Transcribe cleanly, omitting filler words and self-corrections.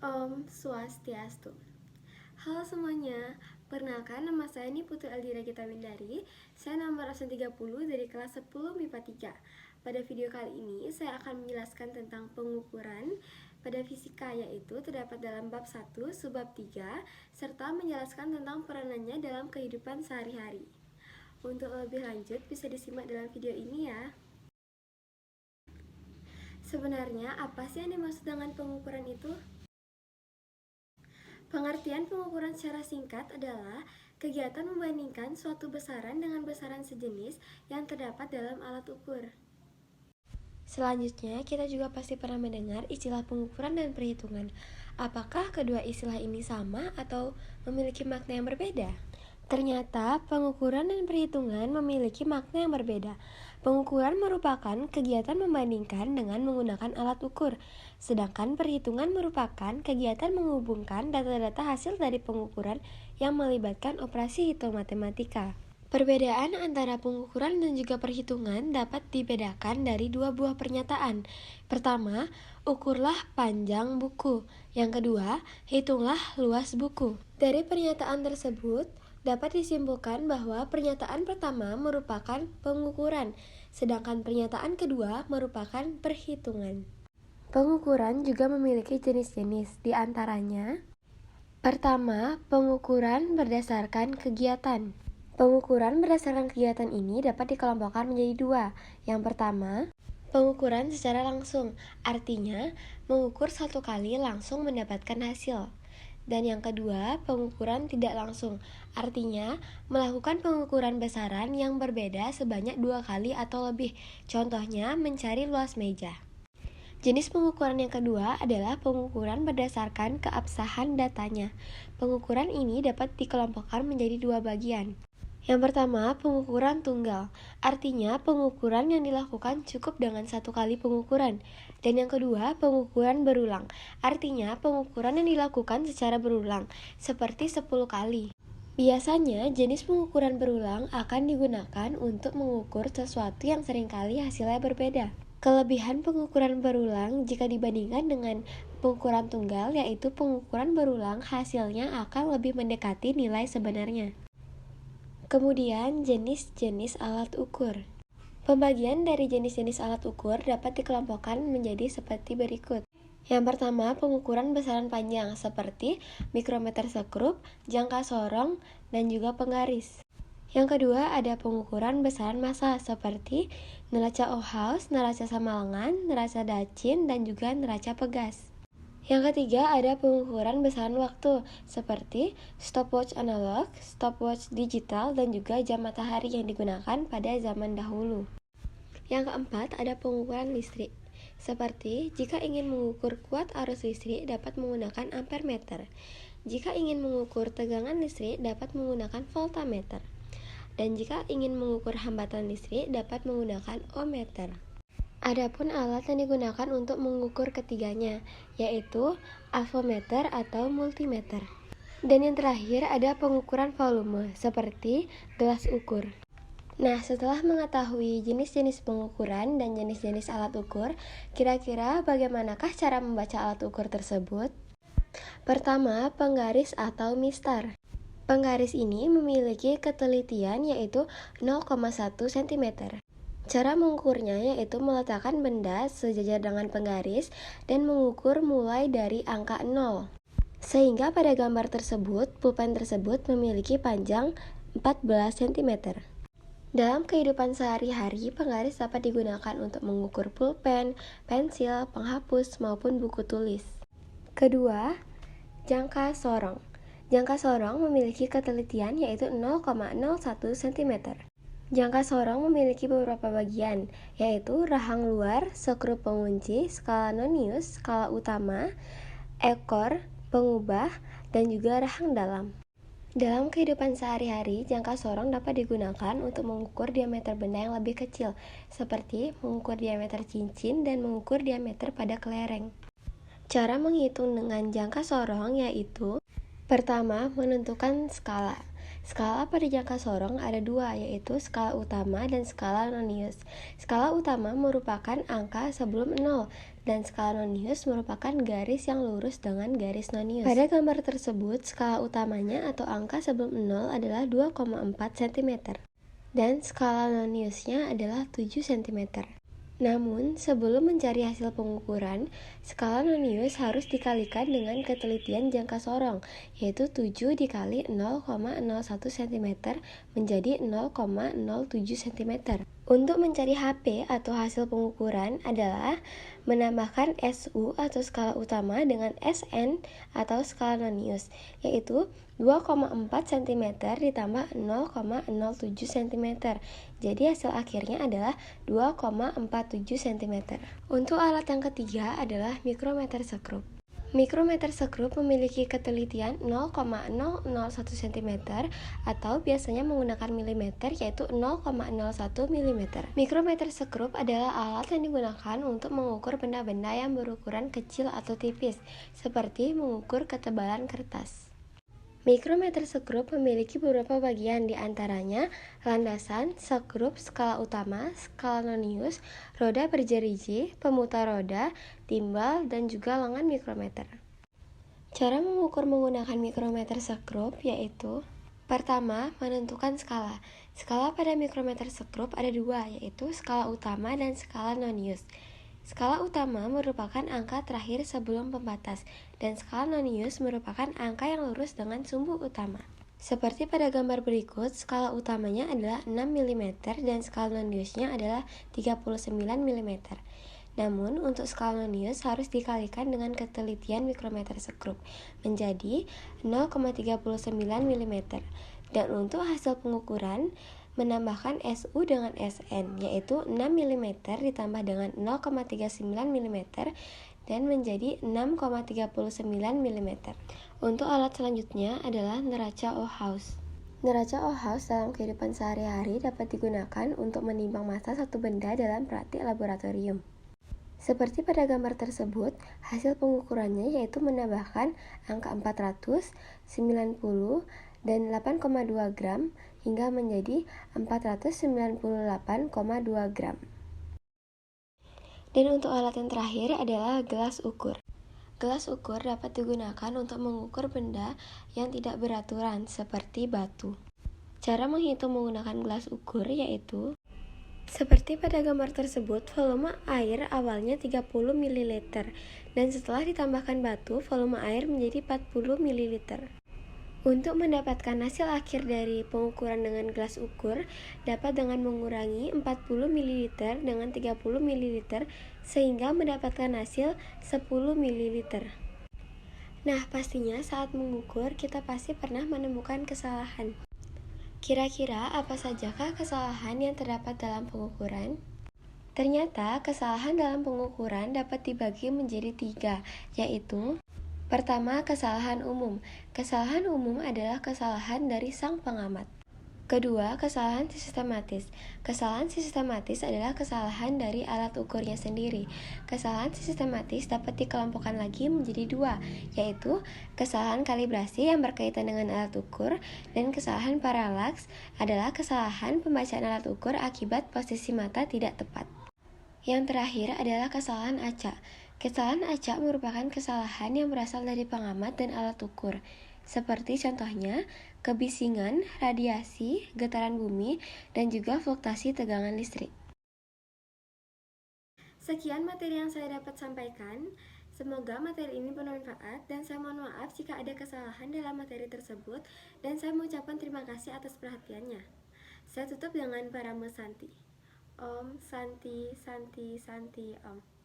Om Swastiastu. Halo semuanya, perkenalkan nama saya Putri Aldira Gita Windari. Saya nomor absen 30 dari kelas 10 MIPA 3. Pada video kali ini saya akan menjelaskan tentang pengukuran pada fisika, yaitu terdapat dalam bab 1 subbab 3 serta menjelaskan tentang peranannya dalam kehidupan sehari-hari. Untuk lebih lanjut bisa disimak dalam video ini ya. Sebenarnya apa sih yang dimaksud dengan pengukuran itu? Pengertian pengukuran secara singkat adalah kegiatan membandingkan suatu besaran dengan besaran sejenis yang terdapat dalam alat ukur. Selanjutnya, kita juga pasti pernah mendengar istilah pengukuran dan perhitungan. Apakah kedua istilah ini sama atau memiliki makna yang berbeda? Ternyata, pengukuran dan perhitungan memiliki makna yang berbeda. Pengukuran merupakan kegiatan membandingkan dengan menggunakan alat ukur, sedangkan perhitungan merupakan kegiatan menghubungkan data-data hasil dari pengukuran yang melibatkan operasi hitung matematika. Perbedaan antara pengukuran dan juga perhitungan dapat dibedakan dari dua buah pernyataan. Pertama, ukurlah panjang buku. Yang kedua, hitunglah luas buku. Dari pernyataan tersebut, dapat disimpulkan bahwa pernyataan pertama merupakan pengukuran, sedangkan pernyataan kedua merupakan perhitungan. Pengukuran juga memiliki jenis-jenis, di antaranya: pertama, pengukuran berdasarkan kegiatan. Pengukuran berdasarkan kegiatan ini dapat dikelompokkan menjadi dua. Yang pertama, pengukuran secara langsung, artinya mengukur satu kali langsung mendapatkan hasil. Dan yang kedua, pengukuran tidak langsung, artinya melakukan pengukuran besaran yang berbeda sebanyak 2 kali atau lebih. Contohnya, mencari luas meja. Jenis pengukuran yang kedua adalah pengukuran berdasarkan keabsahan datanya. Pengukuran ini dapat dikelompokkan menjadi dua bagian. Yang pertama, pengukuran tunggal, artinya pengukuran yang dilakukan cukup dengan satu kali pengukuran. Dan yang kedua, pengukuran berulang, artinya pengukuran yang dilakukan secara berulang, seperti 10 kali. Biasanya, jenis pengukuran berulang akan digunakan untuk mengukur sesuatu yang seringkali hasilnya berbeda. Kelebihan pengukuran berulang jika dibandingkan dengan pengukuran tunggal, yaitu pengukuran berulang hasilnya akan lebih mendekati nilai sebenarnya. Kemudian, jenis-jenis alat ukur. Pembagian dari jenis-jenis alat ukur dapat dikelompokkan menjadi seperti berikut. Yang pertama, pengukuran besaran panjang seperti mikrometer sekrup, jangka sorong, dan juga penggaris. Yang kedua, ada pengukuran besaran massa seperti neraca Ohaus, neraca Samalengan, neraca Dacin, dan juga neraca Pegas. Yang ketiga, ada pengukuran besaran waktu seperti stopwatch analog, stopwatch digital, dan juga jam matahari yang digunakan pada zaman dahulu. Yang keempat, ada pengukuran listrik. Seperti jika ingin mengukur kuat arus listrik dapat menggunakan ampermeter. Jika ingin mengukur tegangan listrik dapat menggunakan voltameter. Dan jika ingin mengukur hambatan listrik dapat menggunakan ohmmeter. Adapun alat yang digunakan untuk mengukur ketiganya, yaitu avometer atau multimeter. Dan yang terakhir ada pengukuran volume, seperti gelas ukur. Nah, setelah mengetahui jenis-jenis pengukuran dan jenis-jenis alat ukur, kira-kira bagaimanakah cara membaca alat ukur tersebut? Pertama, penggaris atau mistar. Penggaris ini memiliki ketelitian yaitu 0,1 cm. Cara mengukurnya yaitu meletakkan benda sejajar dengan penggaris dan mengukur mulai dari angka 0. Sehingga pada gambar tersebut, pulpen tersebut memiliki panjang 14 cm. Dalam kehidupan sehari-hari, penggaris dapat digunakan untuk mengukur pulpen, pensil, penghapus, maupun buku tulis. Kedua, jangka sorong. Jangka sorong memiliki ketelitian yaitu 0,01 cm. Jangka sorong memiliki beberapa bagian, yaitu rahang luar, sekrup pengunci, skala nonius, skala utama, ekor, pengubah, dan juga rahang dalam. Dalam kehidupan sehari-hari, jangka sorong dapat digunakan untuk mengukur diameter benda yang lebih kecil, seperti mengukur diameter cincin dan mengukur diameter pada kelereng. Cara menghitung dengan jangka sorong yaitu: pertama, menentukan skala. Skala pada jangka sorong ada dua, yaitu skala utama dan skala nonius. Skala utama merupakan angka sebelum 0, dan skala nonius merupakan garis yang lurus dengan garis nonius. Pada gambar tersebut, skala utamanya atau angka sebelum 0 adalah 2,4 cm dan skala noniusnya adalah 7 cm. Namun, sebelum mencari hasil pengukuran, skala nonius harus dikalikan dengan ketelitian jangka sorong, yaitu 7 dikali 0,01 cm menjadi 0,07 cm. Untuk mencari HP atau hasil pengukuran adalah menambahkan SU atau skala utama dengan SN atau skala nonius, yaitu 2,4 cm ditambah 0,07 cm. Jadi hasil akhirnya adalah 2,47 cm. Untuk alat yang ketiga adalah mikrometer sekrup. Mikrometer sekrup memiliki ketelitian 0,001 cm atau biasanya menggunakan milimeter, yaitu 0,01 mm. Mikrometer sekrup adalah alat yang digunakan untuk mengukur benda-benda yang berukuran kecil atau tipis, seperti mengukur ketebalan kertas. Mikrometer sekrup memiliki beberapa bagian, di antaranya landasan, sekrup, skala utama, skala nonius, roda berjeriji, pemutar roda, timbal, dan juga lengan mikrometer. Cara mengukur menggunakan mikrometer sekrup yaitu: pertama, menentukan skala. Skala pada mikrometer sekrup ada dua, yaitu skala utama dan skala nonius. Skala utama merupakan angka terakhir sebelum pembatas, dan skala nonius merupakan angka yang lurus dengan sumbu utama. Seperti pada gambar berikut, skala utamanya adalah 6 mm dan skala noniusnya adalah 39 mm. Namun, untuk skala nonius harus dikalikan dengan ketelitian mikrometer sekrup menjadi 0,39 mm. Dan untuk hasil pengukuran, menambahkan SU dengan SN, yaitu 6 mm ditambah dengan 0,39 mm dan menjadi 6,39 mm. Untuk alat selanjutnya adalah neraca Ohaus. Neraca Ohaus dalam kehidupan sehari-hari dapat digunakan untuk menimbang massa satu benda dalam praktik laboratorium. Seperti pada gambar tersebut, hasil pengukurannya yaitu menambahkan angka 400, 90, dan 8,2 gram hingga menjadi 498,2 gram. Dan untuk alat yang terakhir adalah gelas ukur. Gelas ukur dapat digunakan untuk mengukur benda yang tidak beraturan seperti batu. Cara menghitung menggunakan gelas ukur yaitu: seperti pada gambar tersebut, volume air awalnya 30 ml dan setelah ditambahkan batu, volume air menjadi 40 ml. Untuk mendapatkan hasil akhir dari pengukuran dengan gelas ukur, dapat dengan mengurangi 40 ml dengan 30 ml sehingga mendapatkan hasil 10 ml. Nah, pastinya saat mengukur kita pasti pernah menemukan kesalahan. Kira-kira apa sajakah kesalahan yang terdapat dalam pengukuran? Ternyata kesalahan dalam pengukuran dapat dibagi menjadi 3, yaitu: pertama, kesalahan umum. Kesalahan umum adalah kesalahan dari sang pengamat. Kedua, kesalahan sistematis. Kesalahan sistematis adalah kesalahan dari alat ukurnya sendiri. Kesalahan sistematis dapat dikelompokkan lagi menjadi 2, yaitu kesalahan kalibrasi yang berkaitan dengan alat ukur, dan kesalahan paralaks adalah kesalahan pembacaan alat ukur akibat posisi mata tidak tepat. Yang terakhir adalah kesalahan acak. Kesalahan acak merupakan kesalahan yang berasal dari pengamat dan alat ukur, seperti contohnya kebisingan, radiasi, getaran bumi, dan juga fluktuasi tegangan listrik. Sekian materi yang saya dapat sampaikan. Semoga materi ini bermanfaat dan saya mohon maaf jika ada kesalahan dalam materi tersebut dan saya mengucapkan terima kasih atas perhatiannya. Saya tutup dengan Parama Santi. Om Santi Santi Santi Om.